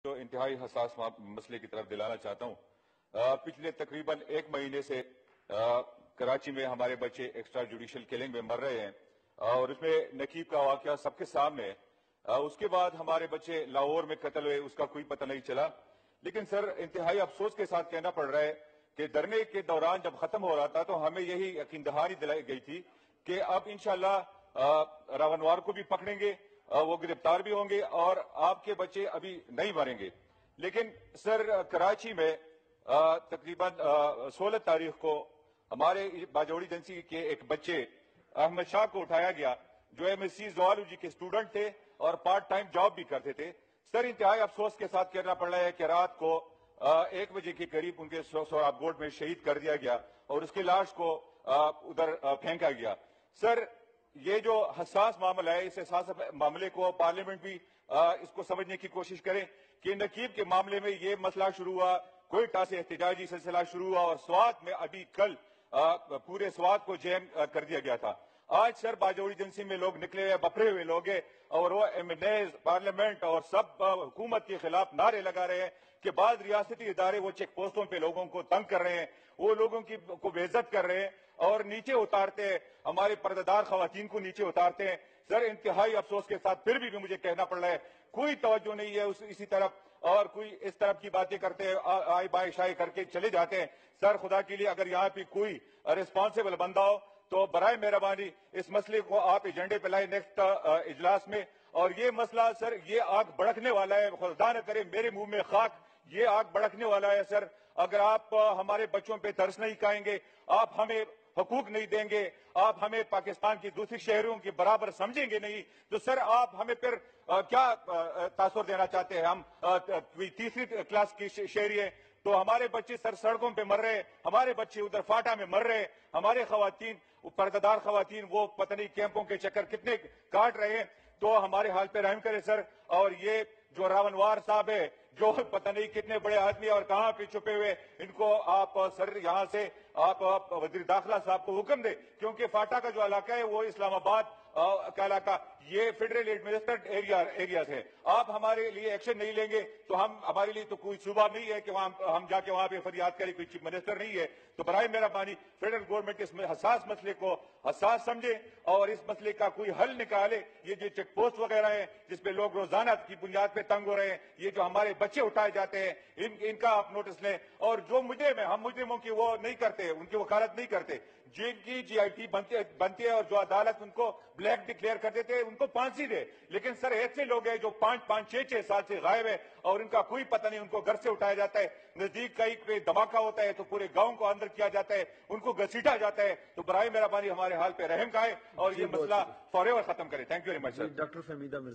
جو انتہائی حساس مسئلے کی طرف دلانا چاہتا ہوں۔ پچھلے تقریباً 1 مہینے سے کراچی میں ہمارے بچے ایکسٹرا جوڈیشل کلنگ میں مر رہے ہیں اور اس میں نقیب کا واقعہ سب کے سامنے ہے۔ اس کے بعد ہمارے بچے لاہور میں قتل ہوئے، اس کا کوئی پتہ نہیں چلا۔ لیکن سر انتہائی افسوس کے ساتھ کہنا پڑ رہا ہے کہ دھرنے کے دوران جب ختم ہو رہا تھا تو ہمیں یہی یقین دہانی دلائی گئی تھی کہ اب انشاءاللہ راونوار کو بھی پکڑیں گے، وہ گرفتار بھی ہوں گے اور آپ کے بچے ابھی نہیں مریں گے۔ لیکن سر کراچی میں تقریباً 16 تاریخ کو ہمارے باجوڑی ایجنسی کے ایک بچے احمد شاہ کو اٹھایا گیا جو MSc زوالوجی کے اسٹوڈنٹ تھے اور پارٹ ٹائم جاب بھی کرتے تھے۔ سر انتہائی افسوس کے ساتھ کہنا پڑ رہا ہے کہ رات کو 1 بجے کے قریب ان کے سوراب گوٹ میں شہید کر دیا گیا اور اس کی لاش کو ادھر پھینکا گیا۔ سر یہ جو حساس معاملہ ہے، اس حساس معاملے کو پارلیمنٹ بھی اس کو سمجھنے کی کوشش کریں کہ نقیب کے معاملے میں یہ مسئلہ شروع ہوا، کوئٹہ سے احتجاجی سلسلہ شروع ہوا اور سوات میں ابھی کل پورے سوات کو جیم کر دیا گیا تھا۔ آج سر باجوڑی ایجنسی میں لوگ نکلے ہوئے بپرے ہوئے لوگ ہیں اور وہ MNAs پارلیمنٹ اور سب حکومت کے خلاف نعرے لگا رہے ہیں کہ بعض ریاستی ادارے وہ چیک پوسٹوں پہ لوگوں کو تنگ کر رہے ہیں، وہ لوگوں کو بے عزت کر رہے ہیں اور نیچے اتارتے ہیں، ہمارے پردہ خواتین کو نیچے اتارتے ہیں۔ سر انتہائی افسوس کے ساتھ پھر بھی مجھے کہنا پڑ رہا ہے کوئی توجہ نہیں ہے اسی طرف اور کوئی اس طرف کی باتیں کرتے ہیں، آئی بائے شائے کر کے چلے جاتے ہیں۔ سر خدا کے لیے اگر یہاں پہ کوئی ریسپانسیبل بندہ ہو تو برائے مہربانی اس مسئلے کو آپ ایجنڈے پہ لائیں نیکسٹ اجلاس میں۔ اور یہ مسئلہ سر یہ آگ بڑکنے والا ہے، خدا نہ کرے میرے منہ میں خاک، یہ آگ بڑکنے والا ہے سر۔ اگر آپ ہمارے بچوں پہ ترس نہیں کھائیں گے، آپ ہمیں حقوق نہیں دیں گے، آپ ہمیں پاکستان کی دوسری شہریوں کے برابر سمجھیں گے نہیں، تو سر آپ ہمیں پھر کیا تاثر دینا چاہتے ہیں؟ ہم تیسری کلاس کی شہری ہیں تو ہمارے بچے سر سڑکوں پہ مر رہے ہیں، ہمارے بچے ادھر فاٹا میں مر رہے ہیں، ہمارے خواتین پردہ خواتین وہ پتہ نہیں کیمپوں کے چکر کتنے کاٹ رہے ہیں، تو ہمارے حال پہ رحم کرے سر۔ اور یہ جو راونوار صاحب ہے جو پتہ نہیں کتنے بڑے آدمی اور کہاں پہ چھپے ہوئے، ان کو آپ سر یہاں سے آپ وزیر داخلہ صاحب کو حکم دے، کیونکہ فاٹا کا جو علاقہ ہے وہ اسلام آباد کا علاقہ، یہ فیڈرل ایڈمنسٹریٹ ایریاز ہے۔ آپ ہمارے لیے ایکشن نہیں لیں گے تو ہمارے لیے تو کوئی صوبہ نہیں ہے کہ ہم جا کے وہاں پہ فریاد کریں، کوئی چیف منسٹر نہیں ہے۔ تو برائے مہربانی فیڈرل گورنمنٹ اس حساس مسئلے کو حساس سمجھے اور اس مسئلے کا کوئی حل نکالے۔ یہ جو چیک پوسٹ وغیرہ ہیں جس پہ لوگ روزانہ کی بنیاد پہ تنگ ہو رہے ہیں، یہ جو ہمارے بچے اٹھائے جاتے ہیں، ان کا آپ نوٹس لیں۔ اور جو مجرم ہیں ہم مجرموں کی وہ نہیں کرتے، ان کی وکالت نہیں کرتے، جن کی GIT بنتی ہے اور جو عدالت ان کو بلیک ڈکلیئر کر دیتے ہیں ان کو پھانسی دے۔ لیکن سر ایسے لوگ ہیں جو 5-6 سال سے غائب ہے اور ان کا کوئی پتہ نہیں، ان کو گھر سے اٹھایا جاتا ہے، نزدیک کہیں پہ دھماکہ ہوتا ہے تو پورے گاؤں کو اندر کیا جاتا ہے، ان کو گھسیٹا جاتا ہے۔ تو برائے مہربانی ہمارے حال پہ رحم کھائے اور یہ مسئلہ فوری ختم کرے۔ Thank you very much sir. Doctor Fahmida Mirza